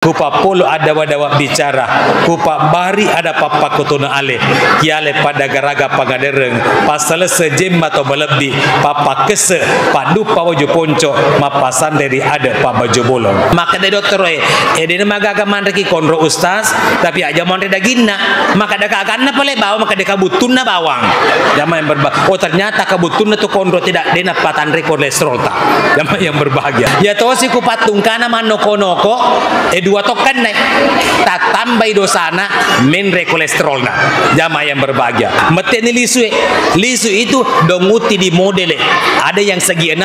Kupa polo ada wadawa bicara, kupa bari ada papa kotona ale, kiale pada garaga pagadereng, pasal sejem atau melebi, papa kese, padu pawojo ponco, mapasan dari ada papa jobolong. Maka dari dokter dia magaga mandreki konro ustaz, tapi aja mandre dagina, maka ada kagana pale bawa, maka dia kabutun na bawang. Jama yang berbahaya. Oh ternyata kabutun tu konro tidak dena patanre kolesterol tak. Jama yang berbahagia. Ya toh si kupatung kana manoko-noko, dua tokan naik tak tambah dosana menre kolesterol na jamaah yang berbahagia mete ni lisu itu donguti di modele ada yang segi 6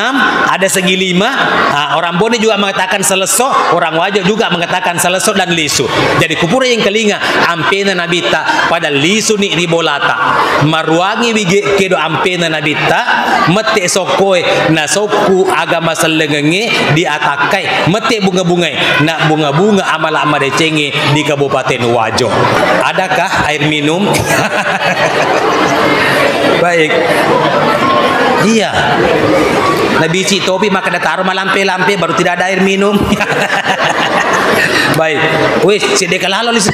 ada segi 5 orang Bone juga mengatakan selesok orang Wajo juga mengatakan selesok dan lisu jadi kupura yang kelinga ampena nabita pada lisu ni ribolata maruangi wige kedo ampena nabita mete sokoe na soku agama selengenge diatakai mete bunga-bungai na bunga-bunga amal amade cenge di Kabupaten Wajo. Adakah air minum? Baik. Iya. Nabi si topi maka ada taruh lampe-lampe baru tidak ada air minum. Baik. Wis, sedekah lalu lis.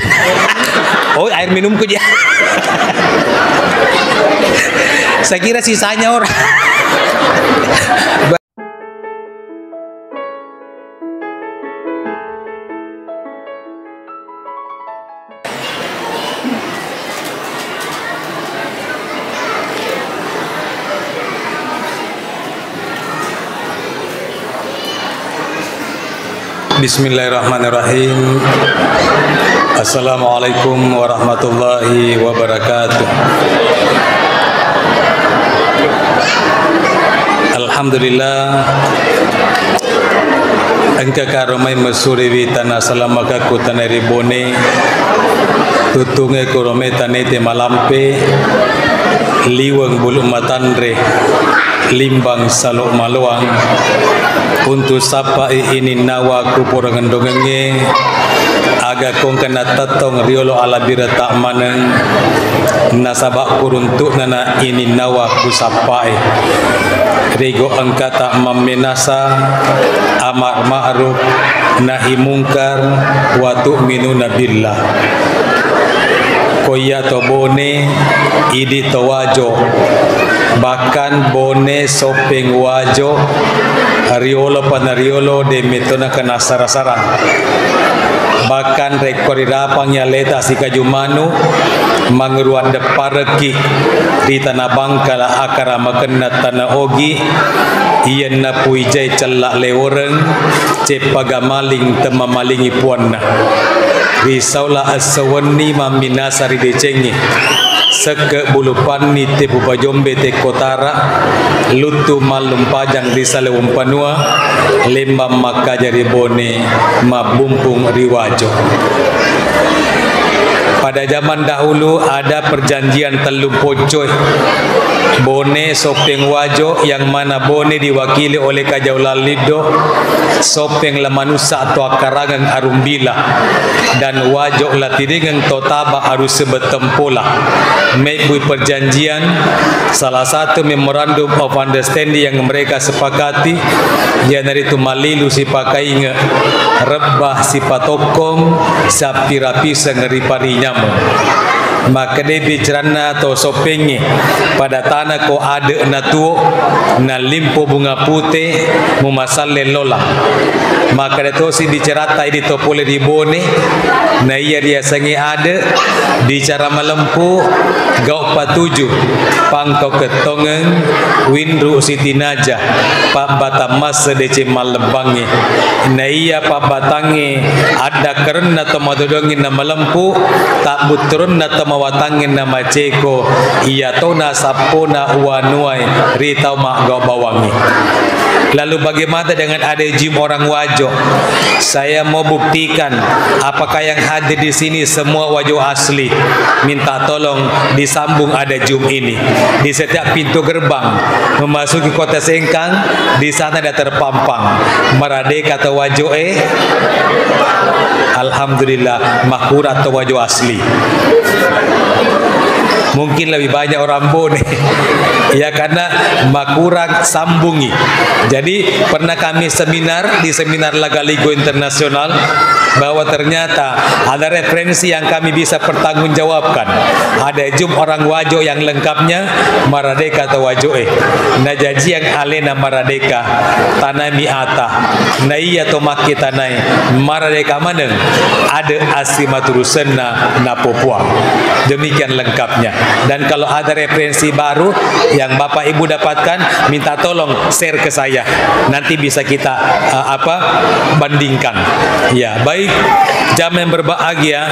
Oh, air minumku dia. Saya kira sisanya orang. Bismillahirrahmanirrahim. Assalamualaikum warahmatullahi wabarakatuh. Alhamdulillah engka karomai mesuri tanah salamaka ku tanari Bone tutunge korome tanete malampe liwang bulu matanre limbang salok maluang untuk sapa ini nawa kupurangan dongenge aga kong kena tatong riolo ala bira tak maneng nasabak kuruntuk nana ini nawa kusapai rego angka tak mamenasa amar ma'ruf nahi mungkar wa tu'minuna billah koya to Bone idi to Wajo bahkan Bone sopeng Wajo riolo panariolo de metona kana sarasara bahkan rekori rapangnya leta sikajumanu mangeruan depareki di tanah bangkala akara makena tanah ogi iyan na puijay celak leoreng cepaga maling temamalingi puanna risaulah asawani maminasari decengi seke bulu panni te pupajombe te kotara lutu malum pajang risale umpanua lembam maka jari Bone mabumpung riwajo. Pada zaman dahulu ada perjanjian telung pocoy Bone sopeng Wajo yang mana Bone diwakili oleh Kajaulal Lido sopeng lamanusa atau akarangan arumbila dan Wajo latiringang totaba arus sebetempola mebui perjanjian salah satu memorandum of understanding yang mereka sepakati yang dari itu malilu si pakai rebah si patokong sapi rapi sengeri parinya maka dia bicarana atau sopengi pada tanah ko ada na tuo na limpo bunga putih mumasalle lola maka dia tu si bicarata ini to pole di Bone na iya dia sangi ada bicara malempu gau patuju pangkau ketongeng winru siti naja pak batamas sedece malebangi na iya pak batangi ada kerana to madodongin na malempu tak buturun na to mawatangin na maceko iya to na sapona uanuai ritau mak gau bawangi. Lalu bagaimana dengan ada jim orang Wajo? Saya mau buktikan apakah yang hadir di sini semua Wajo asli. Minta tolong disambung ada jum ini di setiap pintu gerbang memasuki kota Sengkang. Di sana ada terpampang Merdeka atau Wajo Alhamdulillah makurat atau Wajo asli. Mungkin lebih banyak orang Bone. Ya, karena kurang sambungi. Jadi pernah kami seminar di seminar Lagaligo Internasional, bahwa ternyata ada referensi yang kami bisa pertanggungjawabkan. Ada jum orang wajo yang lengkapnya Maradeka atau wajoe. Na jaji yang alena Maradeka tanai miata. Na iya to maki tanai Maradeka maneng. Ada asimaturusena na Papua. Demikian lengkapnya. Dan kalau ada referensi baru yang Bapak Ibu dapatkan, minta tolong share ke saya. Nanti bisa kita bandingkan. Ya, baik. Jam yang berbahagia,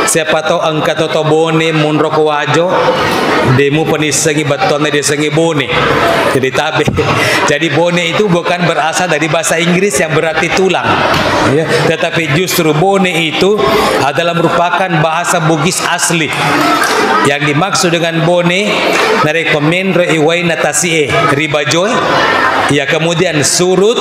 siapa tahu angkat toto Bone munroko wajo demu penisengi batone desengi Bone. Jadi tabe. Jadi Bone itu bukan berasal dari bahasa Inggris yang berarti tulang, ya, tetapi justru Bone itu adalah merupakan bahasa Bugis asli. Yang dimaksud dengan Bone narekomendro iwai natasi ribajoy. Ya, kemudian surut,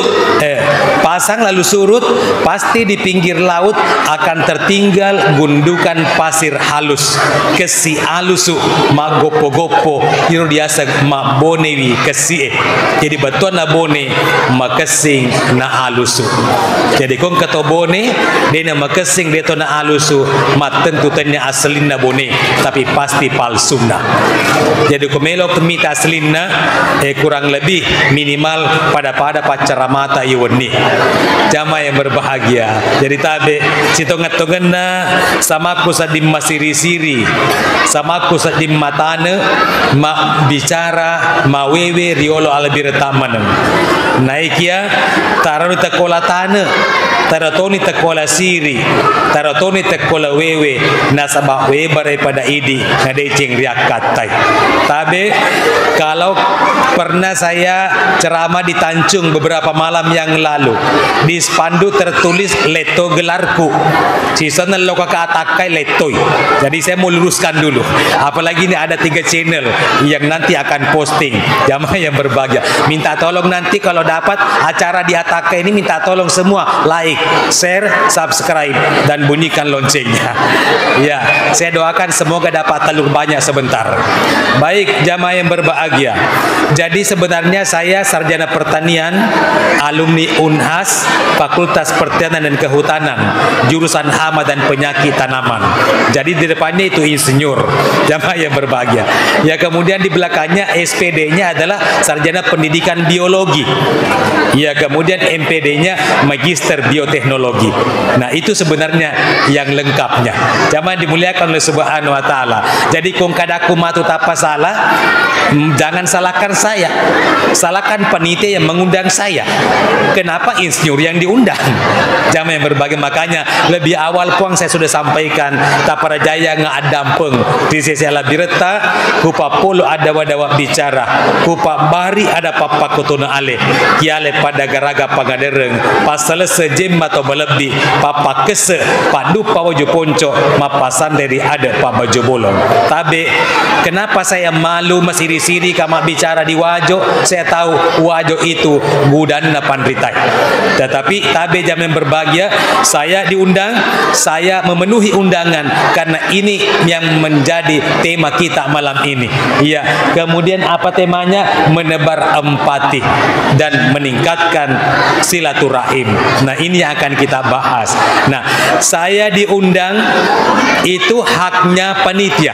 pasang lalu surut, pasti di pinggir laut akan tertinggal gundukan pasir halus. Kesi alusu ma gopo-gopo iro diasa ma bonewi kesi. Jadi batuan na Bone ma kesing na alusu. Jadi kong kato Bone dena ma kesing deto na alusu ma tentu tanya aslin na Bone, tapi pasti palsu na. Jadi komelo kemita aslin na kurang lebih minimal pada pacaramata iwani. Jamaah yang berbahagia. Jadi tabe sitongat-tongan na sama ku sadim masiri-siri, sama ku sadim matane ma bicara ma wewe riolo albiretaman. Naikia taranu takola tane, taratoni takola siri, taratoni takola wewe nasabah wewe daripada idi ngadecing riak katai. Tabe kalau pernah saya ceramah di Tanjung beberapa malam yang lalu, di spanduk tertulis leto gelarku, sisa neloka atakai letoi. Jadi saya mau luruskan dulu, apalagi ini ada 3 channel yang nanti akan posting. Jamaah yang berbahagia, minta tolong nanti kalau dapat acara di Atakai ini, minta tolong semua like, share, subscribe, dan bunyikan loncengnya. Ya, saya doakan semoga dapat telur banyak sebentar. Baik, jamaah yang berbahagia. Jadi sebenarnya saya sarjana pertanian, alumni Unhas, Fakultas Pertanian dan Kehutanan, jurusan hama dan penyakit tanaman. Jadi di depannya itu insinyur, jamaah yang berbahagia. Ya, kemudian di belakangnya SPD-nya adalah sarjana pendidikan biologi. Ya, kemudian MPD-nya magister bioteknologi. Nah, itu sebenarnya yang lengkapnya. Jamaah dimuliakan oleh Subhanahu wa taala. Jadi kong kadaku matu tapa salah, jangan salahkan saya. Salahkan panitia yang mengundang saya. Kenapa insinyur yang diundang? Jamaah yang berbahagia, makanya lebih awal puang saya sudah sampaikan Taparajaya ngadampeng di sisi labireta kupa polo ada wadawa bicara, kupa bari ada papa kotona ale kiale pada garaga pagadereng pasal sejem atau belebi papa kese padu pawojo ponco mapasan dari ada pak baju bolong. Tabe kenapa saya malu masiri-siri kama bicara di wajo? Saya tahu wajo itu gudanna pandritai, tetapi tabe jam yang berbahagia, saya diundang, saya memenuhi undangan karena ini yang menjadi tema kita malam ini. Ya, kemudian apa temanya? Menebar empati dan meningkatkan silaturahim. Nah, ini yang akan kita bahas. Nah, saya diundang itu haknya panitia.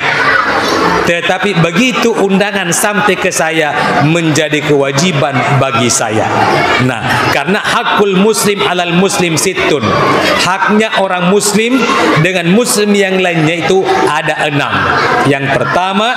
Tetapi begitu undangan sampai ke saya menjadi kewajiban bagi saya. Nah, karena hakul muslim alal muslim situn. Haknya orang muslim dengan muslim yang lainnya itu ada 6. Yang pertama,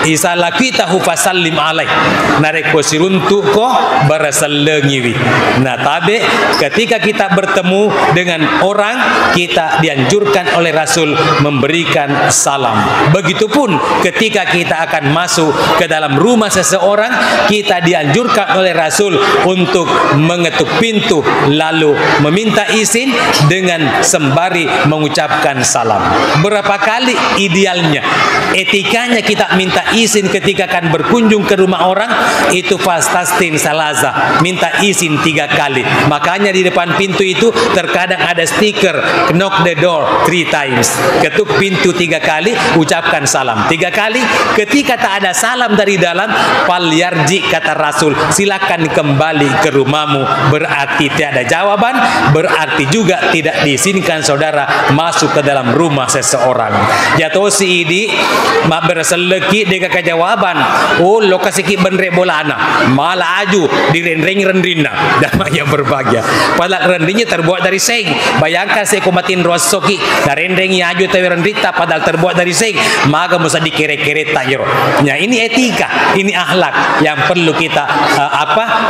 iza lakitahu fasallim alaih. Nareko siruntu ko barasallengiwi. Nah, tabe ketika kita bertemu dengan orang, kita dianjurkan oleh Rasul memberikan salam. Begitupun ketika kita akan masuk ke dalam rumah seseorang, kita dianjurkan oleh Rasul untuk mengetuk pintu lalu meminta izin dengan sembari mengucapkan salam. Berapa kali idealnya, etikanya kita minta izin ketika akan berkunjung ke rumah orang? Itu fastastin salaza, minta izin 3 kali. Makanya di depan pintu itu terkadang ada stiker knock the door 3 times, ketuk pintu 3 kali, ucapkan ucapkan salam 3 kali. Ketika tak ada salam dari dalam, falyarji, kata Rasul, silakan kembali ke rumahmu. Berarti tiada jawaban, berarti juga tidak diizinkan saudara masuk ke dalam rumah seseorang. Jatuh si idi mak berseleki dengan kejawaban, oh lo kasih benre bolana malah aju direndring rendrina dan yang berbahagia. Padahal rendringnya terbuat dari seng. Bayangkan saya kumatin rosoki dari rendringnya aju tawi rendrita padahal terbuat dari seng, maka mesti dikere-kere tayro. Ya, ini etika, ini akhlak yang perlu kita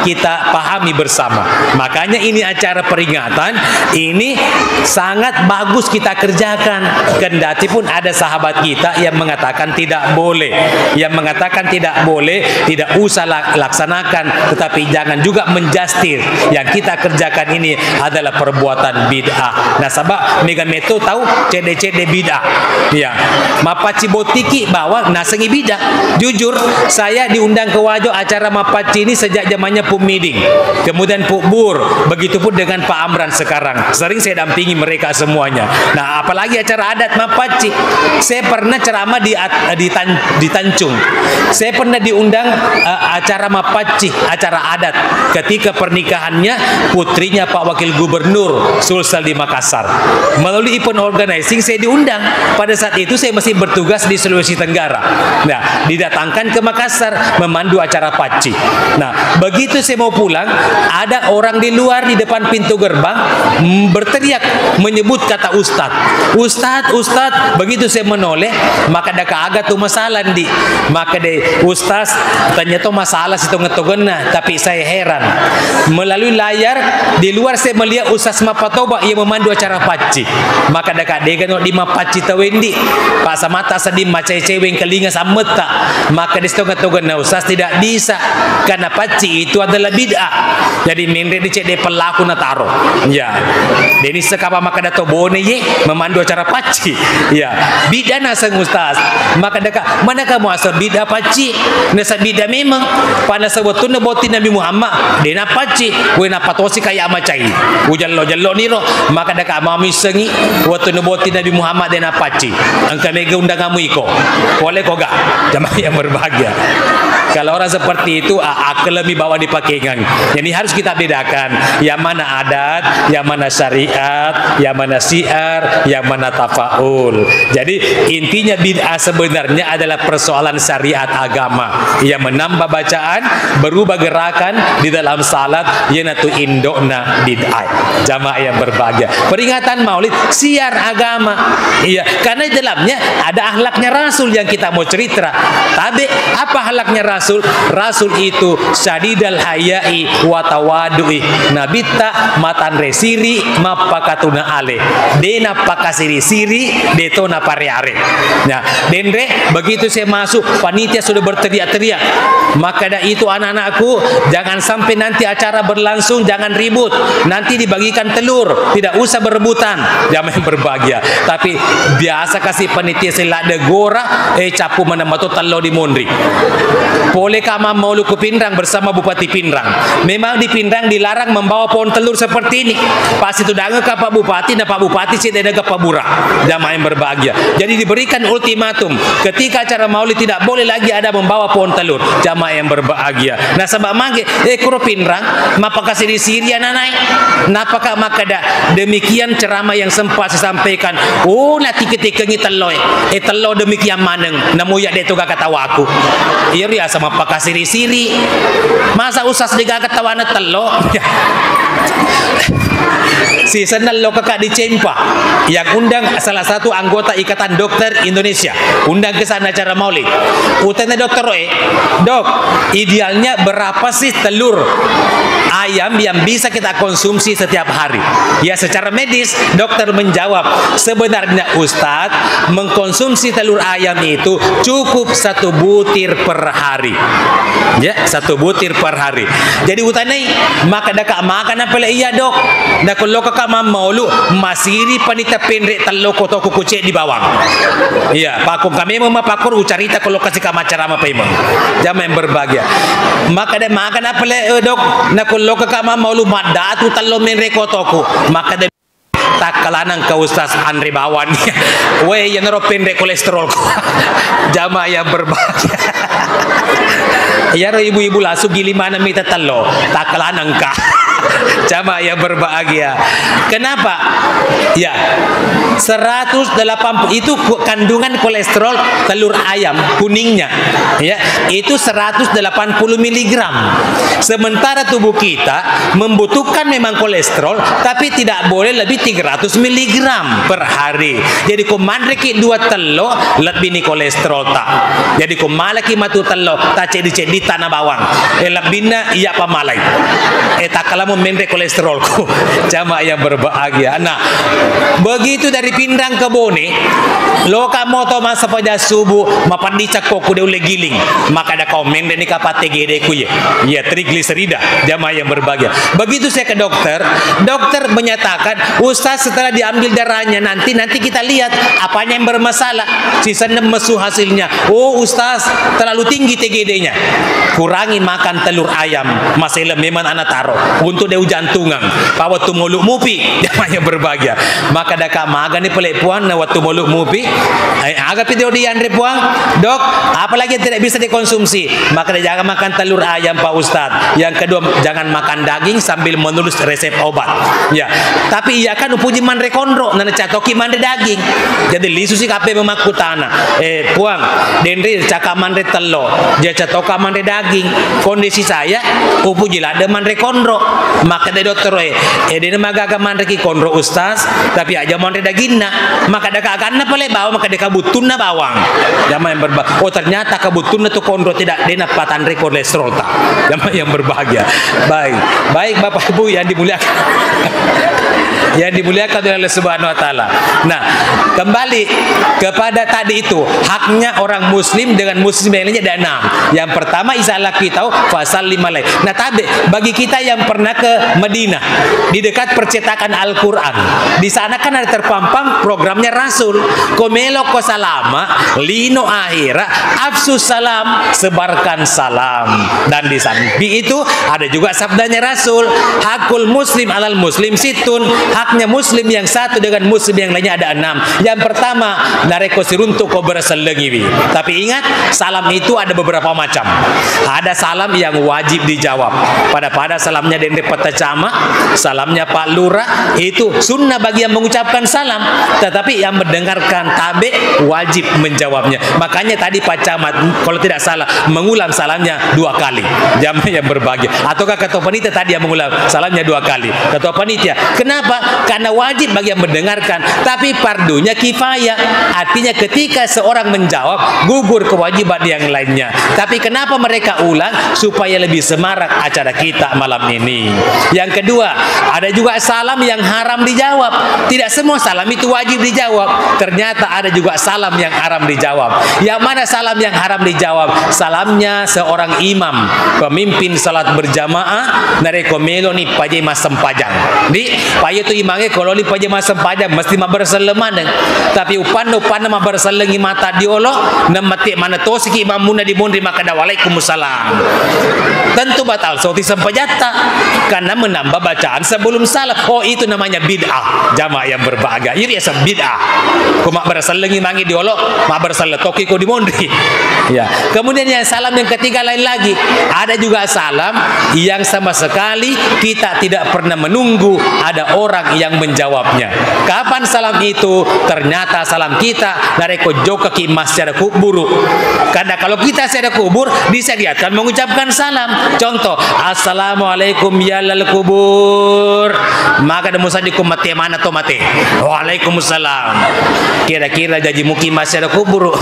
kita pahami bersama. Makanya ini acara peringatan ini sangat bagus kita kerjakan. Kendati pun ada sahabat kita yang mengatakan tidak boleh, yang mengatakan tidak boleh, tidak usah laksanakan, tetapi jangan juga menjastir. Yang kita kerjakan ini adalah perbuatan bid'ah. Nah, sabab mega meto tahu cede-cede bid'ah. Ya, mapaci botiki bawa nasengi bid'ah. Jujur, saya diundang ke Wajo acara mapaci ini sejak zamannya Puk Miding, kemudian Puk Bur, begitupun dengan Pak Amran sekarang. Sering saya dampingi mereka semuanya. Nah, apalagi acara adat mapaci. Saya pernah ceramah di Tanjung. Saya pernah diundang acara mapaci, acara adat ketika pernikahannya putrinya Pak Wakil Gubernur Sulsel di Makassar. Melalui event organizing saya diundang. Pada saat itu saya masih bertugas di Sulawesi Tenggara. Nah, didatangkan ke Makassar memandu acara paci. Nah, begitu saya mau pulang, ada orang di luar di depan pintu gerbang berteriak menyebut kata Ustadz. Ustadz. Begitu saya menoleh, maka ada keagak tuh masalah di. Maka deh Ustadz tanya tuh masalah situ ngetogena, tapi saya heran. Melalui layar di luar saya melihat Ustadz Mapatoba yang memandu acara paci. Maka ada kadegan di mapaci tawendi. Pak samata sedih macai cewek kelinga sameta. Maka di situ ngetogena Ustadz tidak bisa karena paci itu adalah bid'ah. Jadi menre dicede pelaku nataro. Ya. Deni sekapa maka dato bone ye memandu acara paci. Ya. Bid'ah nasang Ustaz. Maka deka mana kamu asal bid'ah paci? Nasa bid'ah memang. Pada sebetulnya boti Nabi Muhammad dena paci. Wena patosi kaya amacai. Ujallo niro. Maka deka mami sengi waktu boti Nabi Muhammad dena paci. Angka mega undang kamu iko. Boleh kok gak? Jamaah yang berbahagia. Kalau orang seperti itu akal lebih bawa dipakengan. Jadi harus kita bedakan yang mana adat, yang mana syariat, yang mana syiar, yang mana tafaul. Jadi intinya bid'ah sebenarnya adalah persoalan syariat agama yang menambah bacaan, berubah gerakan di dalam salat, yenatu indokna bid'ah. Jamaah yang berbahagia. Peringatan Maulid syiar agama. Iya, karena di dalamnya ada akhlaknya Rasul yang kita mau cerita. Tapi apa akhlaknya Rasul? Rasul itu syadidal hayai wa tawadu'i. Nabita matan resiri mapakatuna ale. Dena pakasiri-siri detona pareare. Nah, denre begitu saya masuk panitia sudah berteriak-teriak. Maka dah itu anak-anakku jangan sampai nanti acara berlangsung jangan ribut. Nanti dibagikan telur, tidak usah berebutan. Jangan berbahagia. Tapi biasa kasih panitia selada gora capu mana matu telo di Mondri. Boleh kama mau lu ke Pindrang bersama Bupati Pindrang. Memang di Pindrang dilarang membawa pohon telur seperti ini. Pas itu dange ke Pak Bupati dan Pak Bupati sih ada ke Pak Bura. Jamaah yang berbahagia. Jadi diberikan ultimatum ketika acara Maulid tidak boleh lagi ada membawa pohon telur. Jamaah yang berbahagia. Nah sebab mangge kuro Pindrang mapa kasih di Syria nanai. Napakah maka demikian ceramah yang sempat saya sampaikan. Oh nanti ketika ngi teloy. Telo demikian maneng. Namu ya detu gak kata waku. Iya ya sama pakai siri-siri. Masa usas juga ketawana telo. Si senal lo kakak di Cempa yang undang salah satu anggota Ikatan Dokter Indonesia undang ke sana acara Maulid. Utanya dokter dok, idealnya berapa sih telur ayam yang bisa kita konsumsi setiap hari? Ya secara medis dokter menjawab sebenarnya Ustadz mengkonsumsi telur ayam itu cukup 1 butir per hari. Ya 1 butir per hari. Jadi utanya maka dak makan apa iya dok? Dak kalau kakak mau lu masiri panita pendek telo koto kukuce di bawang. Iya, pakung kami mau pakor ucarita kalau kasih kamacara apa emang. Jam yang berbahagia. Maka dia makan apa le dok? Nak kalau kakak mau lu madatu telo menre kotoku. Maka dia tak kalanang ke Ustaz Andre Bawan. Weh yang nero pendek kolesterol. Jamaah yang berbahagia. Ya ibu-ibu lasu gili mana minta telo tak kalanang ka. Jamaah yang berbahagia. Kenapa? Ya, 180 itu kandungan kolesterol telur ayam kuningnya. Ya, itu 180 mg. Sementara tubuh kita membutuhkan memang kolesterol, tapi tidak boleh lebih 300 mg per hari. Jadi kumandreki 2 telo lebih ni kolesterol tak. Jadi kumalaki matu telo tak cedi-cedi tanah bawang. Lebihna iya pamalai. Tak kalamu mendek kolesterolku. Jamaah yang berbahagia. Nah, begitu dari Pindang ke Bone, loka moto masa pada subuh mapandicak koku de ule giling, maka ada kau mendek ni kapate gede ku ya. Ya trigliserida. Jamaah yang berbahagia. Begitu saya ke dokter, dokter menyatakan, Ustaz setelah diambil darahnya nanti kita lihat apanya yang bermasalah. Sisa mesu hasilnya. Oh Ustaz, terlalu tinggi TGD-nya. Kurangi makan telur ayam. Masalah memang anak taruh untuk dia jantungan. Pa waktu muluk mupi, jangan berbahagia. Maka dah kak maga ni pelek puang na waktu muluk mupi. Agak video dia andre puang, dok, apalagi tidak bisa dikonsumsi. Maka dia jangan makan telur ayam Pak Ustaz. Yang kedua jangan makan daging sambil menulis resep obat. Ya, tapi iya kan upuji mandre kondro, nana catoki mandre daging. Jadi lisu si kape memaku tanah. Puang, dendri cakap mandre telo, dia catoka mandre daging. Kondisi saya, upuji lah ada mandre kondro. Maka dari dokter dia magaga mandre ki kondro Ustaz, tapi aja mandre dagingna. Maka dah kagana pale bawang, maka dia kabutun na bawang. Jamaah yang berbahagia. Oh ternyata kabutun na tu kondro tidak dena patandre kolesterol tak. Jamaah yang berbahagia. Baik Bapak Ibu yang dimuliakan. Yang dimuliakan oleh Allah Subhanahu wa taala. Nah, kembali kepada tadi itu, haknya orang muslim dengan muslim yang lainnya ada 6. Yang pertama isalah kita tahu fasal 5 lain. Nah, tabe bagi kita yang pernah ke Madinah di dekat percetakan Al-Qur'an. Di sana kan ada terpampang programnya Rasul. Komelo ko salama, lino akhira, afsus salam, sebarkan salam. Dan di samping itu ada juga sabdanya Rasul, hakul muslim alal muslim situn. Haknya muslim yang satu dengan muslim yang lainnya ada 6. Yang pertama, nareko siruntuk ko berselengiwi. Tapi ingat, salam itu ada beberapa macam. Ada salam yang wajib dijawab. Pada salamnya dende petacama, salamnya Pak Lurah, itu sunnah bagi yang mengucapkan salam. Tetapi yang mendengarkan tabe wajib menjawabnya. Makanya tadi Pak Camat, kalau tidak salah, mengulang salamnya 2 kali. Jamaah yang berbahagia. Ataukah ketua panitia tadi yang mengulang salamnya 2 kali. Ketua panitia. Kenapa? Karena wajib bagi yang mendengarkan, tapi fardunya kifayah. Artinya ketika seorang menjawab, gugur kewajiban yang lainnya. Tapi kenapa mereka ulang? Supaya lebih semarak acara kita malam ini. Yang kedua, ada juga salam yang haram dijawab. Tidak semua salam itu wajib dijawab. Ternyata ada juga salam yang haram dijawab. Yang mana salam yang haram dijawab? Salamnya seorang imam, pemimpin salat berjamaah, nareko melo ni pajai masem pajang. Di paya tu imangnya kalau li pajai masem pajang mesti maberselemanan. Tapi upan ma berselengi mata diolo, namatik mana tosiki imam muna di mondri maka da waalaikumsalam. Tentu batal sauti sempajata karena menambah bacaan sebelum salam. Oh itu namanya bid'ah. Jamaah yang berbahagia. Ini ya bid'ah. Ku mak berselengi mangi diolo, mak berseleng toki ko di mondri. Ya. Kemudian yang salam yang ketiga lain lagi. Ada juga salam yang sama sekali kita tidak pernah menunggu ada orang yang menjawabnya. Kapan salam itu? Ternyata salam kita dari kojo ke kimas secara kubur. Karena kalau kita secara kubur disediakan mengucapkan salam. Contoh, assalamualaikum ya lal kubur. Maka ada musadikum mati mana to mati. Waalaikumsalam. Kira-kira jadi mukimas secara kubur?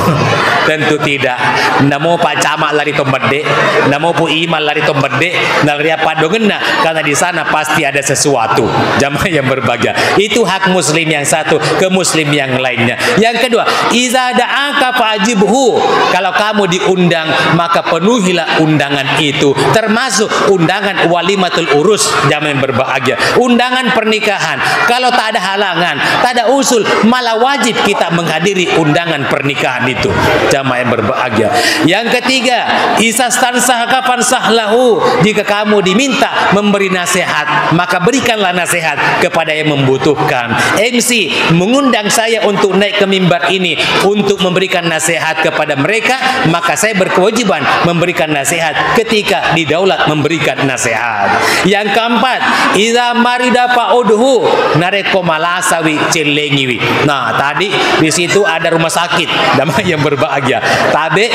Tentu tidak. Namo Pak Camat lari tombede, namo pu iman lari tombede, nalri apa dongena karena di sana pasti ada sesuatu. Jamaah yang berbahagia. Itu hak muslim yang satu ke muslim yang lainnya. Yang kedua, iza da'aka fa'ajibhu. Kalau kamu diundang maka penuhilah undangan itu. Termasuk undangan walimatul urus. Jamaah yang berbahagia. Undangan pernikahan. Kalau tak ada halangan, tak ada usul, malah wajib kita menghadiri undangan pernikahan itu. Jamaah yang berbahagia. Yang ketiga, isastansah kapan sahlahu. Jika kamu diminta memberi nasihat, maka berikanlah nasihat kepada yang membutuhkan. MC mengundang saya untuk naik ke mimbar ini untuk memberikan nasihat kepada mereka, maka saya berkewajiban memberikan nasihat ketika didaulat memberikan nasihat. Yang keempat, idza marida fa'udhu nareko malasawi celengiwi. Nah, tadi di situ ada rumah sakit, damai yang berbahagia. Tapi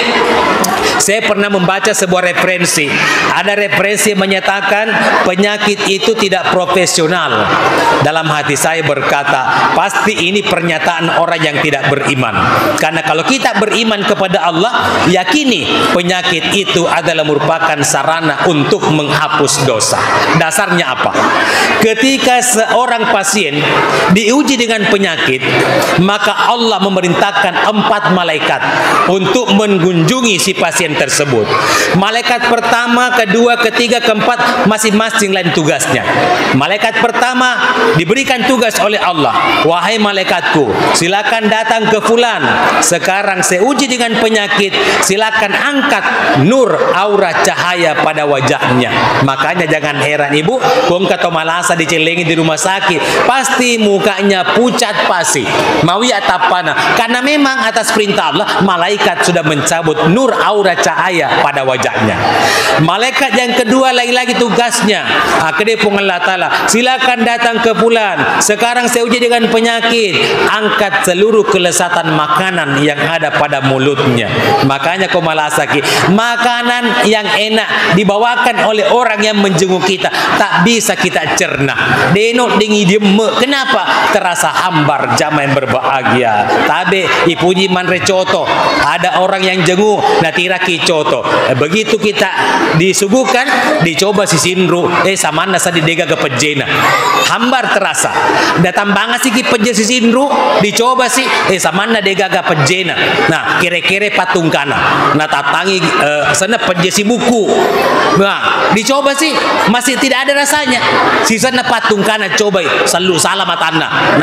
saya pernah membaca sebuah referensi. Ada referensi yang menyatakan penyakit itu tidak profesional. Dalam hati saya berkata, pasti ini pernyataan orang yang tidak beriman. Karena kalau kita beriman kepada Allah, yakini penyakit itu adalah merupakan sarana untuk menghapus dosa. Dasarnya apa? Ketika seorang pasien diuji dengan penyakit, maka Allah memerintahkan 4 malaikat untuk mengunjungi si pasien tersebut. Malaikat pertama, kedua, ketiga, keempat masing-masing lain tugasnya. Malaikat pertama diberikan tugas oleh Allah, wahai malaikatku, silakan datang ke fulan, sekarang saya uji dengan penyakit, silakan angkat nur aura cahaya pada wajahnya. Makanya jangan heran ibu, kong kata malasa dicelengi di rumah sakit, pasti mukanya pucat pasi, mawi atapana, karena memang atas perintah Allah malaikat sudah mencabut nur aura cahaya pada wajahnya. Malaikat yang kedua lagi-lagi tugasnya, kedepung Allah Ta'ala, silakan datang ke fulan, sekarang saya uji dengan penyakit, angkat seluruh kelezatan makanan yang ada pada mulutnya. Makanya kau malasaki, makanan yang enak dibawakan oleh orang yang menjenguk kita, tak bisa kita cerna. Denok dengi diem, kenapa? Terasa hambar, jamaah yang berbahagia. Tabe ipuji manre coto, ada orang yang jenguk, natira ki coto. Begitu kita disuguhkan, dicoba si sinru, samana sa didega ke pejena, hambar terasa. Datang banget sih ki peje si sinru, dicoba sih, samana dega ke pejena. Nah, kira-kira patung kana, nah tatangi sana peje si buku. Nah, dicoba sih, masih tidak ada rasanya. Si sana patung kana coba, selalu salah matana,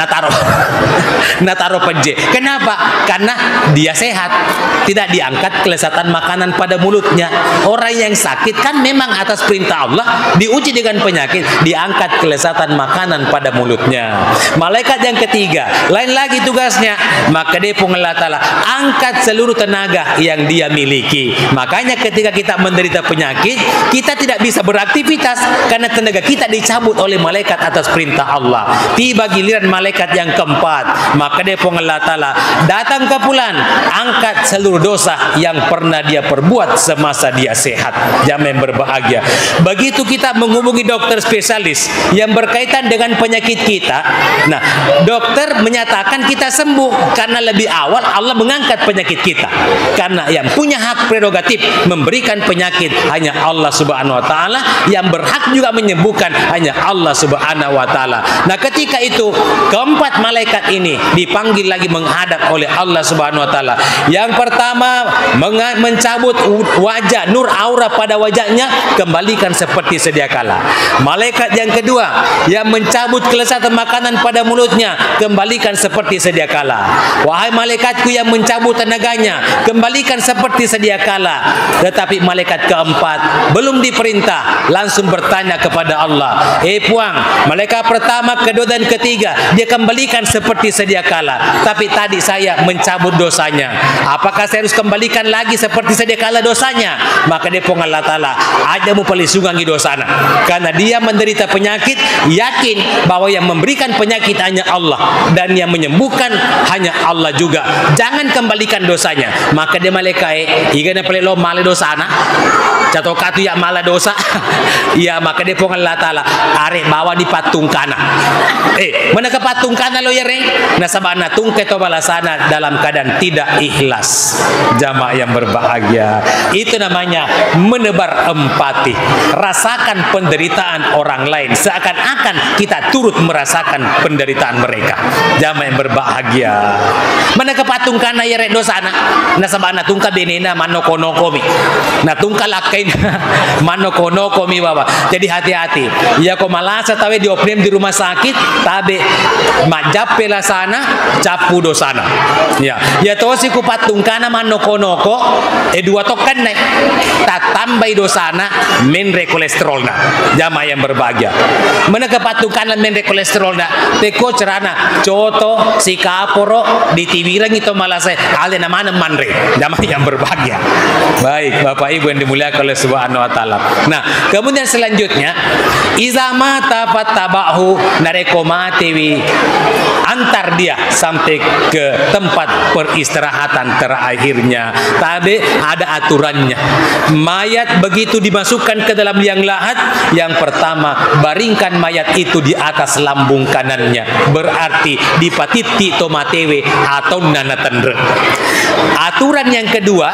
nataro peje. Kenapa? Karena dia sehat, tidak diangkat kelezatan makanan pada mulutnya. Orang yang sakit kan memang atas perintah Allah diuji dengan penyakit, diangkat kelezatan makanan pada mulutnya. Malaikat yang ketiga, lain lagi tugasnya, maka dia Allah Ta'ala angkat seluruh tenaga yang dia miliki. Makanya ketika kita menderita penyakit, kita tidak bisa beraktivitas karena tenaga kita dicabut oleh malaikat atas perintah Allah. Tiba giliran malaikat yang keempat, maka dia Allah Ta'ala datang ke fulan, angkat seluruh dosa yang pernah dia perbuat semasa dia sehat. Jamaah yang berbahagia. Begitu kita menghubungi dokter spesialis yang berkaitan dengan penyakit kita, nah dokter menyatakan kita sembuh karena lebih awal Allah mengangkat penyakit kita. Karena yang punya hak prerogatif memberikan penyakit hanya Allah Subhanahu wa Ta'ala, yang berhak juga menyembuhkan hanya Allah Subhanahu wa Ta'ala. Nah ketika itu keempat malaikat ini dipanggil lagi menghadap oleh Allah Subhanahu wa Ta'ala. Yang pertama mencabut wajah, nur aura pada wajahnya, kembalikan seperti sedia kala. Malaikat yang kedua yang mencabut kelezatan makanan pada mulutnya, kembalikan seperti sedia kala. Wahai malaikatku yang mencabut tenaganya, kembalikan seperti sedia kala. Tetapi malaikat keempat belum diperintah, langsung bertanya kepada Allah, puang, malaikat pertama, kedua dan ketiga dia kembalikan seperti sedia kala, tapi tadi saya mencabut dosanya, apakah saya harus kembalikan lagi seperti sedia kala dosanya? Maka dia Allah Ta'ala aja mu palisungangi dosana, karena dia menderita penyakit, yakin bahwa yang memberikan penyakit hanya Allah dan yang menyembuhkan hanya Allah juga. Jangan kembalikan dosanya. Maka dia malaikat igana pelelo male dosana, cato katu ya mala dosa. Ya maka dia Allah Ta'ala are bawa di patung kana. Mana ke patung kana lo ya re? Nasabana tungke to balasana dalam keadaan tidak ikhlas. Jamaah yang berbahagia, itu namanya menebar empati. Rasakan penderitaan orang lain seakan-akan kita turut merasakan penderitaan mereka. Jamaah yang berbahagia, mana ke patung kana ya re dosana, nasabana tungka benena manokonokomi, nah tungka lakain manokonokomi bawa. Jadi hati-hati ya, kau malasa tawe diopnem di rumah sakit tabe majapela sana capu dosana ya tosi ku patung kana manokonoko dua tokan naik tak tambah dosana menre kolesterolna. Jamaah yang berbahagia, mana ke patung kana kanan mende kolesterol dak teko cerana coto si kaporo di tibiran itu malah saya ale namanya manre jamaah yang berbahagia. Baik, Bapak Ibu yang dimuliakan oleh Subhanahu wa taala. Nah, kemudian selanjutnya iza mata fatabahu narekomatewi, antar dia sampai ke tempat peristirahatan terakhirnya. Tapi ada aturannya. Mayat begitu dimasukkan ke dalam liang lahat, yang pertama baringkan mayat itu di atas lambung kanannya, berarti dipatiti tomatewe atau nanatendre. Aturan yang kedua,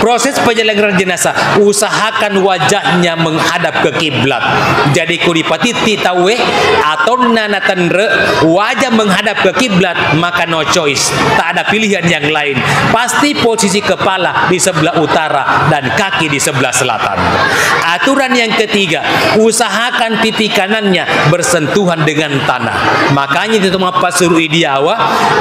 proses penyelenggaraan jenazah usahakan wajahnya menghadap ke kiblat. Jadi kuripatiti tawe atau nanatendre wajah menghadap ke kiblat, maka no choice, tak ada pilihan yang lain. Pasti posisi kepala di sebelah utara dan kaki di sebelah selatan. Aturan yang ketiga, usahakan pipi kanannya bersentuhan dengan tanah. Makanya itu apa suruh idiawa,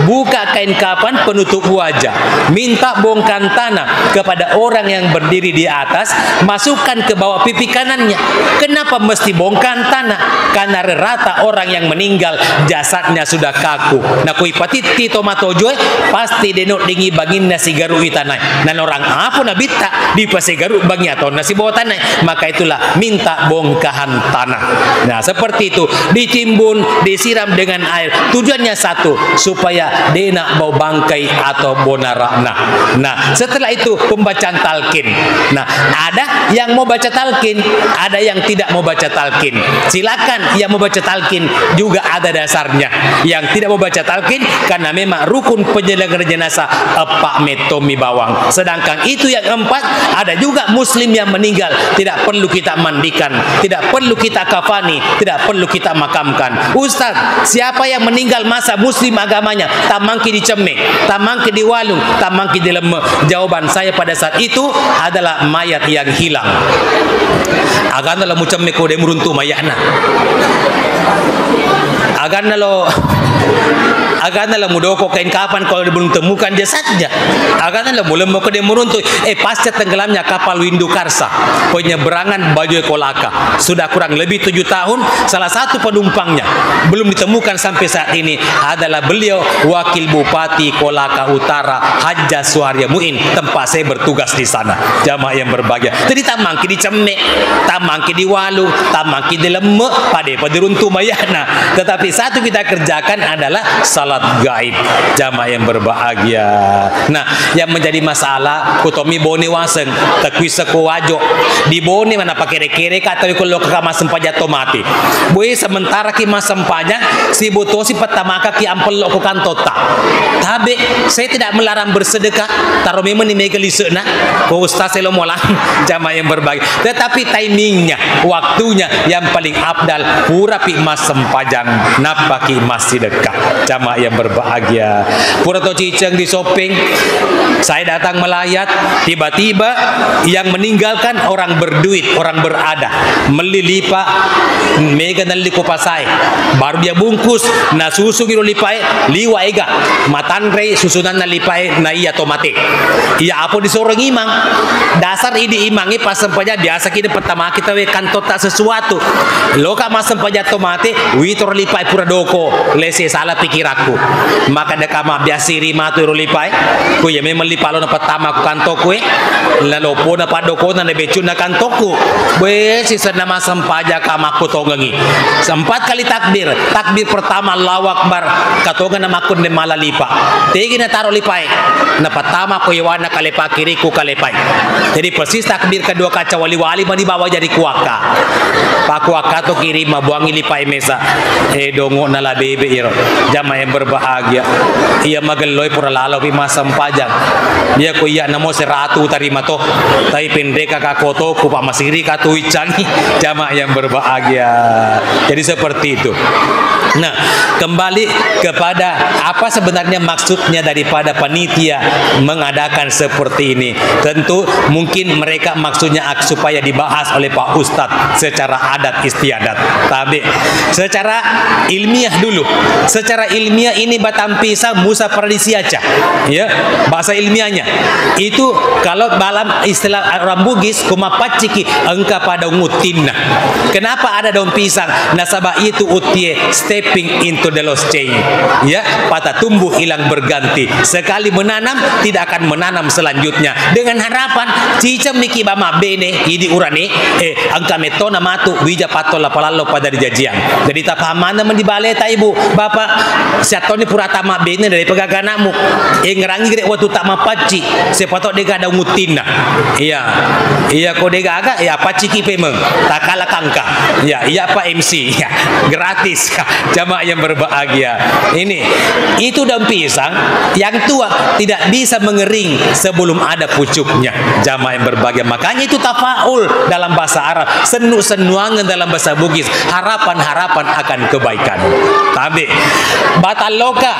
buka kain kapan penutup wajah, minta bongkar tanah kepada orang yang berdiri di atas, masukkan ke bawah pipi kanannya. Kenapa mesti bongkar tanah? Karena rata orang yang meninggal jasadnya sudah kaku. Nah kui patiti tomatojoy pasti denok dingi bangin nasi garu itanai. Dan orang apa nabita di pasegaru bangi atau nasi bawah tanah. Maka itulah minta bongkahan tanah. Nah seperti itu, ditimbun, disiram dengan air. Tujuannya satu, supaya dena bau bangkai atau bonarana. Nah setelah itu pembacaan talqin. Nah ada yang mau baca talqin, ada yang tidak mau baca talqin. Silakan yang mau baca talqin, juga ada dasarnya. Yang tidak mau baca talqin karena memang rukun penyelenggaraan jenazah epak metomi bawang. Sedangkan itu yang empat, ada juga muslim yang meninggal tidak perlu kita mandikan, tidak perlu kita kafani, tidak perlu kita makamkan. Ustaz, siapa yang meninggal masa muslim agamanya tamangki dicemeh, tamangki diwalung, tamangki dileme? Jawaban saya pada saat itu adalah mayat yang hilang. Agana lo mucemme ko de muruntu mayana. Agana lo mudoko kain kapan kalau belum temukan jasadnya. Agana lo mulai mau ke de muruntu. Pasca tenggelamnya kapal Windu Karsa, penyeberangan Bajoy Kolaka, sudah kurang lebih 7 tahun. Salah satu penumpangnya belum ditemukan sampai saat ini adalah beliau Wakil Bupati Kolaka Utara Hajjah Suharya Muin, tempat saya bertugas di sana. Jamaah yang berbahagia. Jadi tamangki dicemek, tamangki diwalu, tamangki dileme, pada runtu mayana. Tetapi satu kita kerjakan adalah salat gaib. Jamaah yang berbahagia. Nah, yang menjadi masalah kutomi bone waseng, takwi seko wajo. Di bone mana pakai kere kata kalau ke kamar sempaja tomati. Boy sementara ki mas sempanya si botosi petamaka ki ampel lo kantota. Tabe saya tidak melarang bersedekah, taruh memang ni megelisena. Ko ustaz selo molang. Jamaah yang berbahagia. Tetapi timingnya, waktunya yang paling abdal pura pi mas sempajang napaki masih dekat. Jamaah yang berbahagia. Pura to ciceng di shopping, saya datang melayat, tiba-tiba yang meninggalkan orang berduit, orang berada, melilipa mega naliku pasai, baru dia bungkus na susu giro lipai liwa ega matanre susunan nalipai na iya tomate. Iya apa disorong imang, dasar ini imangi pas sempaja biasa kita pertama kita we kantota sesuatu loka mas sempaja tomate witor lipai pura doko lese salah pikiraku. Maka dekama biasa rima tu lipai ku ya memang lipalo na pertama ku kantoku lalu po na padoko na nebecun na kantoku we sisa nama sempaja kamaku tongengi 4 kali takbir. Takbir pertama Allahu Akbar katongan na makun de malalipa tegi na taro lipai na pertama ku yawana kalepa kiriku kalepai. Jadi persis takbir kedua kaca wali-wali di bawah jadi kuaka pakuaka to kiri mabuangi lipai mesa dongo na la bebe iro. Jamaah yang berbahagia, ia mageloy pura lalau pi masam pajang dia ko iya namo seratu tarima to tai pendeka kakoto ku pamasiri katu icangi. Jamaah yang berbahagia. Jadi seperti itu. Nah, kembali kepada apa sebenarnya maksudnya daripada panitia mengadakan seperti ini. Tentu mungkin mereka maksudnya supaya dibahas oleh Pak Ustadz secara adat istiadat. Tapi secara ilmiah dulu. Secara ilmiah ini batang pisang musa paradisiaca. Ya, bahasa ilmiahnya. Itu kalau dalam istilah orang Bugis kumapaciki engka pada ngutinna. Kenapa ada daun pisang? Nasabah itu utie stepping into the lost chain. Ya, patah tumbuh hilang berganti. Sekali menanam tidak akan menanam selanjutnya dengan harapan cicam niki bama bene idi urane angka metona matu wija patola palalo pada dijajian. Jadi tak paham mana mendibaleta ibu bapak siatoni purata mak bene dari pegaganamu ngerangi gede waktu tak mapaci sepatok dega ada ngutina. Iya kau dega agak ya paci kipe meng tak kalah kangka. Iya Pak MC ya gratis jamaah yang berbahagia. Ini itu daun pisang yang tua tidak bisa mengering sebelum ada pucuknya. Jamaah yang berbahagia. Makanya itu tafaul dalam bahasa Arab, senu-senuangan dalam bahasa Bugis, harapan-harapan akan kebaikan. Tapi batang loka,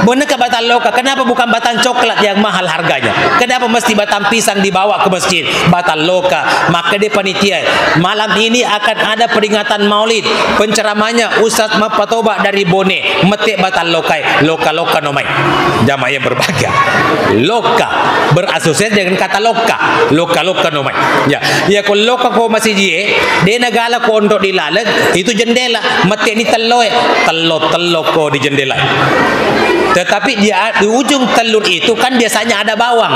benarkah batang loka? Kenapa bukan batang coklat yang mahal harganya? Kenapa mesti batang pisang dibawa ke masjid? Batang loka. Maka dia panitia malam ini akan ada peringatan Maulid. Penceramahnya Ustaz Mapatoba dari Bone, metik batang lokai, loka nomai. Jamaah yang berbahagia. Loka berasosiasi dengan kata loka nomai. Ya kalau loka ko masih dia negala ko untuk dilalag itu jendela, metik ni telur ko di jendela. Tetapi di ujung telur itu kan biasanya ada bawang.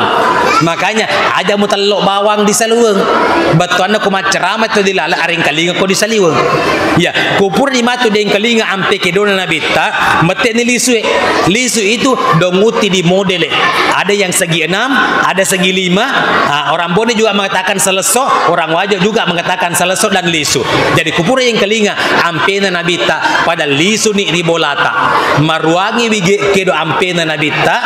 Makanya aja mu telur bawang di saluang. Batuanna ko macerama itu dilala aring kalinga ko di saliwang. Ya, kupur di matu deng kalinga ampe ke dona nabita, mete ni lisu. Lisu itu donguti di modele. Ada yang segi 6, ada segi 5. Orang Bone juga mengatakan selesok, orang Wajo juga mengatakan selesok dan lisu. Jadi kupur yang kalinga ampe na nabita pada lisu ni ribolata. Maruangi wige kedo ampena nabita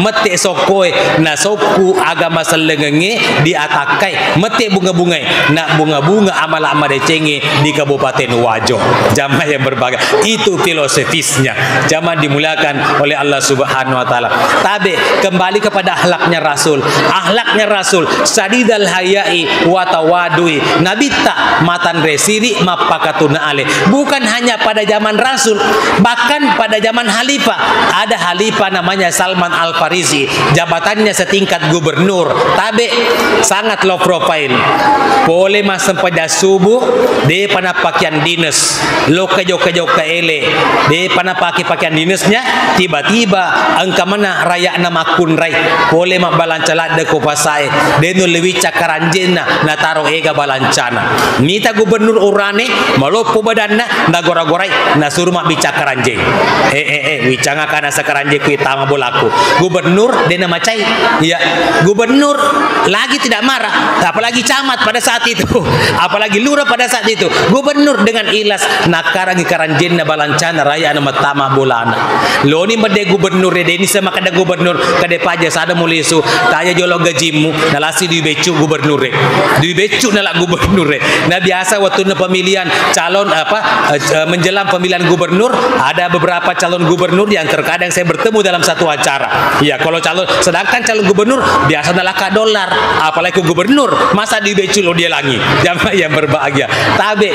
mete sokoe na soku agama selengenge diatakai mete bunga-bunga na bunga-bunga amal-amal decenge di Kabupaten Wajo. Jamaah yang berbahagia, itu filosofisnya. Jamaah dimuliakan oleh Allah Subhanahu wa taala. Tapi kembali kepada akhlaknya Rasul. Akhlaknya Rasul sadidal hayai wa tawadui. Nabita matan resiri mapakatuna ale. Bukan hanya pada zaman Rasul, bahkan pada zaman Khalifah. Ada Khalifah namanya Salman Al-Farisi, jabatannya setingkat gubernur, tapi sangat low profile. Boleh masam pada subuh, dia pana pakaian dinas, lo kejo ele, dia pana pakai pakaian dinasnya, tiba-tiba angka mana raya nama kunrai, boleh mak balancalat de ko pasai, dia nu lewi cakaranjena na taro ega balancana. Nita gubernur urane malopo badanna na gora-gorai na suruh mak bicakaranjeng. Wicanga kana sakaranje ku tama bolaku. Gubernur dia nama cai. Ya, gubernur lagi tidak marah, apalagi camat pada saat itu, apalagi lurah pada saat itu. Gubernur dengan ilas nakarang karanjen na balancana raya nama tama bolana. Loni mede gubernur de ini sama kada gubernur kade paja sada mulisu tanya jolo gajimu nalasi di becu gubernur di becu nala gubernur nah biasa waktu pemilihan calon menjelang pemilihan gubernur ada beberapa calon gubernur yang terkadang saya bertemu dalam satu acara. Ya, kalau sedangkan calon gubernur biasa nalaka dolar, apalagi gubernur masa di becu lo dia langi. Jamaah yang berbahagia. Tabe,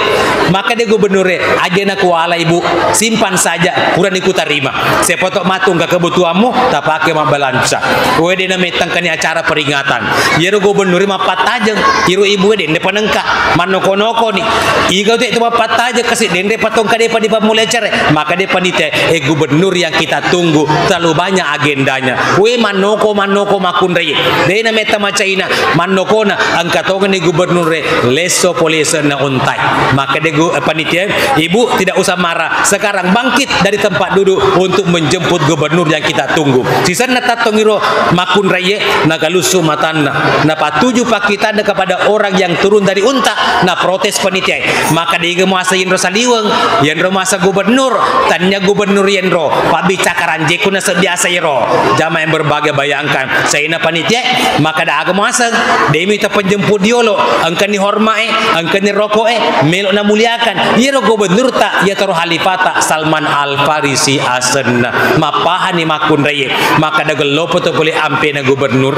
maka dia gubernurnya ajena kuala ibu simpan saja, kurang ikut terima. Saya potok matung ke kebutuhanmu, tak pakai mabalansa. Kowe dia nametang kani acara peringatan. Yero gubernurnya mapat tajeng, yero ibu dia depan engka, manoko-noko nih. Iga tu itu mapat tajeng kasih dende patong kade pada mulai acara. Maka dia panitia gubernur yang kita tunggu terlalu banyak agendanya. We manoko makun reye. Dena meta macaina manoko na angkatongan ni gubernur re leso polisi na untai. Maka dia panitia ibu tidak usah marah. Sekarang bangkit dari tempat duduk untuk menjemput gubernur yang kita tunggu. Sisan na tatongiro makun reye nagalusu matana. Na patuju pakitanda kepada orang yang turun dari unta na protes panitia. Maka dia mau asa yenro saliweng, yenro masa gubernur, tanya gubernur yenro, pabi cakaran jeku na biasa iro. Jamaah yang berbahagia, bayangkan saya na panitia maka da agama asal demi ta penjemput diolo angkan ni hormai angkan ni rokok melok na muliakan iro gubernur ta ya taruh halifata Salman Al Farisi asenna mapahan ni makun raye maka da gelopo to boleh ampe na gubernur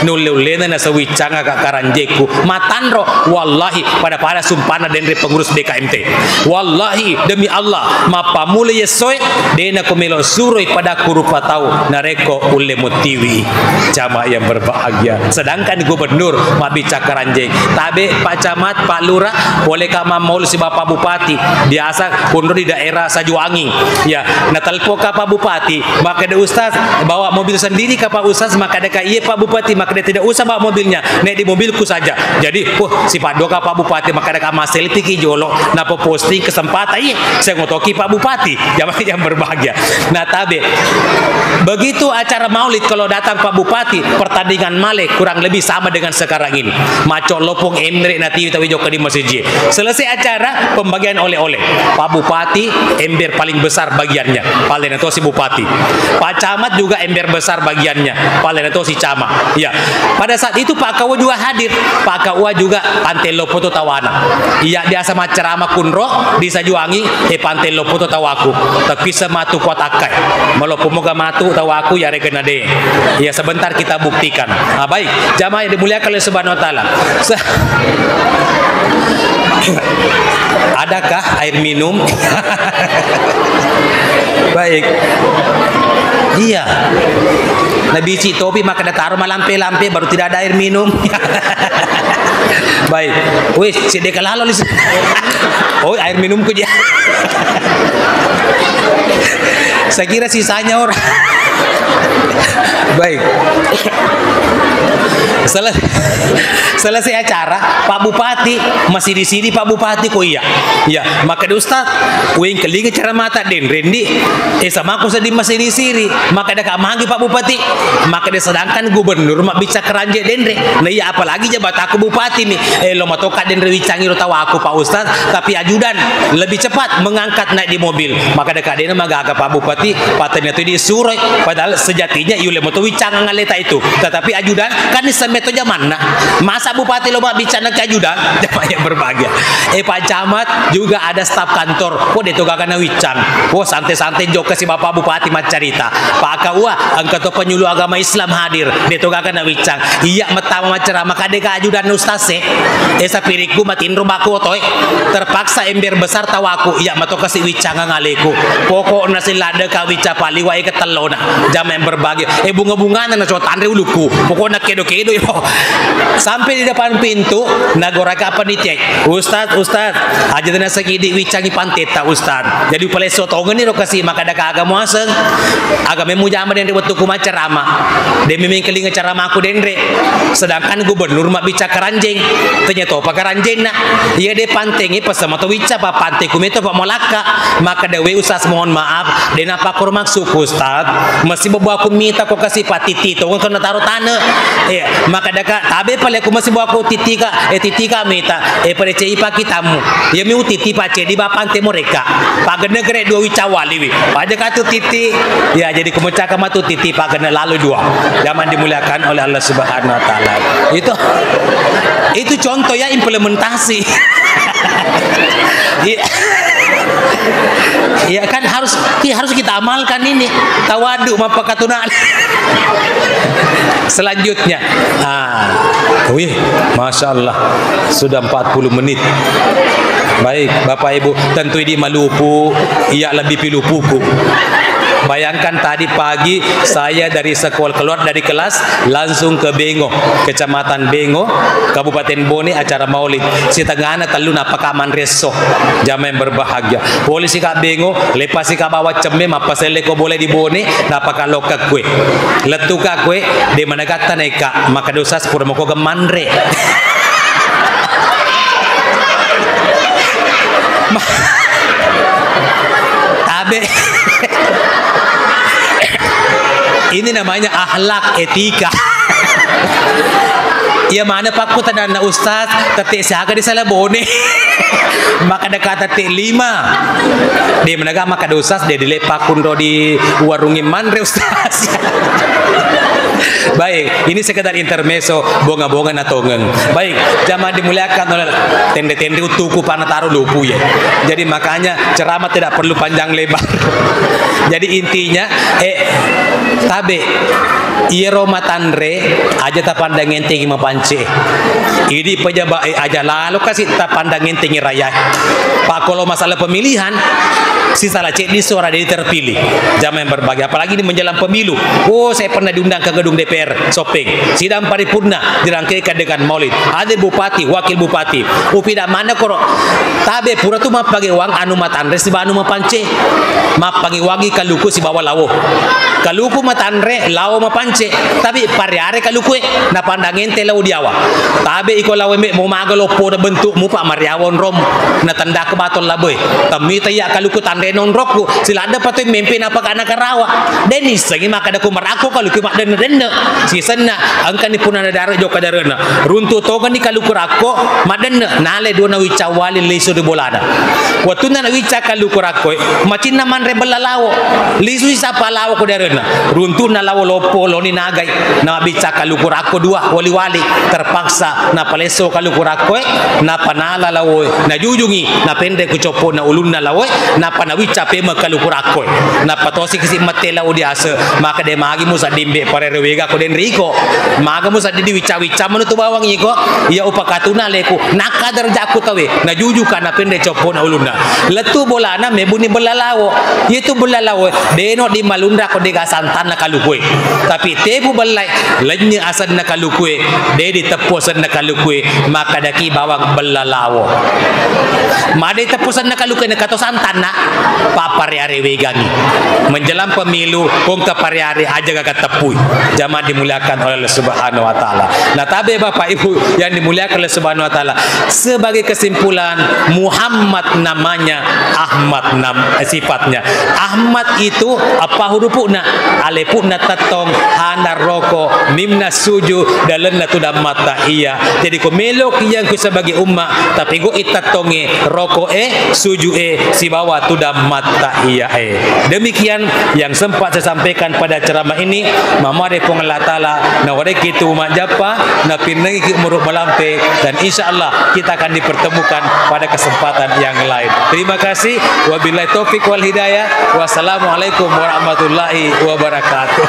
nululena na sawicanga ka karanjeku matanro wallahi pada sumpana denre pengurus BKMT wallahi demi Allah mapamule yesoy dena ko melo suroi pada kurupa tau nareko ule motiwi jamaah yang berbahagia sedangkan gubernur mabica karanjeng tabe Pak Camat Pak Lurah boleh kama maul si Bapak Bupati biasa kundur di daerah Sajuwangi ya natalpo ka Pak Bupati maka ada ustaz bawa mobil sendiri ka Pak Ustaz maka ada iya Pak Bupati maka dia tidak usah bawa mobilnya naik di mobilku saja jadi si Pak Doka Pak Bupati maka ada kama selfie ki jolo napa posting kesempatan iya saya ngotoki Pak Bupati jamaah yang berbahagia nah tabe begitu acara maulid kalau datang Pak Bupati pertandingan male kurang lebih sama dengan sekarang ini maco lopong emre nanti kita wijo di masjid selesai acara pembagian oleh-oleh Pak Bupati ember paling besar bagiannya paling itu si Bupati Pak Camat juga ember besar bagiannya paling itu si Camat ya pada saat itu Pak Kawa juga hadir Pak Kawa juga Pantai Lopoto Tawana iya dia sama ceramah kunro di Sajuwangi Pantai Lopoto Tawaku tapi sematu kotakai malah pemoga matu tawaku ya regenade ya sebentar kita buktikan baik jamaah yang dimuliakan oleh Subhanahu wa taala adakah air minum baik iya Nabi Cik Topi maka ada taruh lampe-lampe baru tidak ada air minum baik wis sidek lalu oh air minumku dia saya kira sisanya orang baik selesai acara Pak Bupati masih di sini Pak Bupati kok iya ya maka di Ustaz wing kelinga cara mata den rendi sama aku sedih masih di sini maka ada kamanggi Pak Bupati maka dia sedangkan gubernur mak bisa keranje denre nah iya apalagi jabat aku Bupati nih lo matoka denre wicangi lo tahu aku Pak Ustaz tapi ajudan lebih cepat mengangkat naik di mobil maka dekat dena magaga Pak Bupati patenya itu disuruh padahal sejatinya iule moto wicang ngaleta itu tetapi ajudan kan semeto zaman nah masa Bupati lo mak bicara ke ajudan jamaah yang berbahagia Pak Camat juga ada staf kantor kok ditugakan wicang santai-santai jok ke si Bapak Bupati mat cerita Pak Kawa angkat penyuluh agama Islam hadir ditugakan wicang iya metama macerama maka deka ajudan ustaz esa piriku matin rumahku toy terpaksa ember besar tawaku iya mato kasih wicang ngaleku pokok nasi lada ka wica pali wae ketelona jamaah yang berbahagia bunga-bunga na cowok tandre uluku pokoknya kedo-kedo yo sampai di depan pintu nagoraka panitia Ustaz aja dana sakidi wicangi panteta Ustaz jadi pale sotongan ni kasih maka ada agama aseng agama mujama den waktu ku macerama de memang kelinga ceramah aku denre sedangkan gubernur mak bica karanjeng ternyata apa karanjeng nak iya de pantengi pas sama to wica pa pante ku meto pak molaka maka dewe Ustaz mohon maaf den apa kur maksud Ustaz masih bawa aku minta kok kasih patiti to kan taruh tanah maka daka tabe pale aku masih bawa aku titika minta pada cei pak kitamu ya mi titi pace di bapante mereka pak negere dua wicawali wi pada katu titi ya jadi kemecah kamatu titi pak kena lalu dua zaman dimuliakan oleh Allah Subhanahu wa taala itu contoh ya implementasi ya kan harus kita amalkan ini tawadu mapakatunan selanjutnya wih Masya Allah sudah 40 menit baik Bapak Ibu tentu ini Maluku iya lebih pilupuku bayangkan tadi pagi saya dari sekolah keluar dari kelas langsung ke Bengo Kecamatan Bengo Kabupaten Bone acara maulid si tengahna talun apakah manreso jamaah yang berbahagia polisi kak Bengo lepas si kak bawa cemem apa seleko boleh di Bone napakah loka kue letuka kue di mana kata neka maka dosa sepura moko gemanre tabe ini namanya akhlak etika Ya mana pak ku tanda na ustaz tetik siaga di salah bone. Maka ada kata tetik 5. Dia menaga maka ada ustaz dia dilepak kundo di warungi manre ustaz. Baik, ini sekedar intermezzo bonga-bonga na tongeng. Baik, jamaah dimuliakan oleh tende-tende utuku pana taruh lupu ya. Jadi makanya ceramah tidak perlu panjang lebar. Jadi intinya tabe iero matandre aja ta pandangin tinggi mapance. Ini pejabat aja lalu kasih ta pandangin tinggi raya. Pak kalau masalah pemilihan si salah cek di suara dia terpilih. Jamaah yang berbahagia apalagi ini menjelang pemilu. Oh, saya pernah diundang ke gedung DPR Sopeng. Sidang paripurna dirangkaikan dengan maulid. Ada bupati, wakil bupati. Upida mana koro tabe pura tu map pagi wang anu matandre si anu mapance. Map pagi wangi kaluku si bawa lawo. Kaluku matandre lawo mapance. Tapi pariare kaluku na pandangin te lawo diawa. Tabe iko lawo mau magalopo na bentuk mu pak mariawon rom na tanda ke batol laboy. Tami taya kaluku tandre non roku sila ada patoy mimpi apa kana karawa. Denis lagi maka ada kumaraku kaluku mak den si senna angkan ni pun ada darah joka darana runtu toga ni kaluku rako maden nale dona wica wali lisu di bolada waktu na wica kaluku rako macin naman rebel lawo lisu sapa lawo ko darana runtu na lawo lopo loni nagai na bica kaluku rako dua wali-wali terpaksa na paleso kaluku rako na panala lawo na jujungi na pende ku copo na ulun na lawo na panawica pema kaluku rako na patosi kisi mate lawo diasa maka de magi musa dimbe pare rewega ko den riko maga musa di wica-wica menutu bawang iko ya upakatuna leku nakadar jaku tawe na juju kana pende copo na ulunda letu bolana mebuni belalawo itu belalawo deno di malunda ko de gasantan na kalukue tapi tebu belai lenya asan na kalukue de di teposan na kalukue maka daki bawang belalawo made teposan na kalukue na kato santan na papariare wegangi menjelang pemilu kong kapariare aja gak tepui jamaah dimuliakan oleh Allah Subhanahu wa taala. Nah, tabe Bapak Ibu yang dimuliakan oleh Subhanahu wa taala, sebagai kesimpulan Muhammad namanya, Ahmad sifatnya. Ahmad itu apa hurufna? Alifna tatong, hana roko, mimna suju, dalenna tuda mata iya. Jadi ko melok yang ku sebagai ummah, tapi go itatonge roko suju si bawah tuda mata iya Demikian yang sempat saya sampaikan pada ceramah ini. Mama de pong Allah taala na ware kitu majapa na pinangi ki muruk malampe dan insyaallah kita akan dipertemukan pada kesempatan yang lain. Terima kasih. Wabillahi taufik wal hidayah. Wassalamualaikum warahmatullahi wabarakatuh.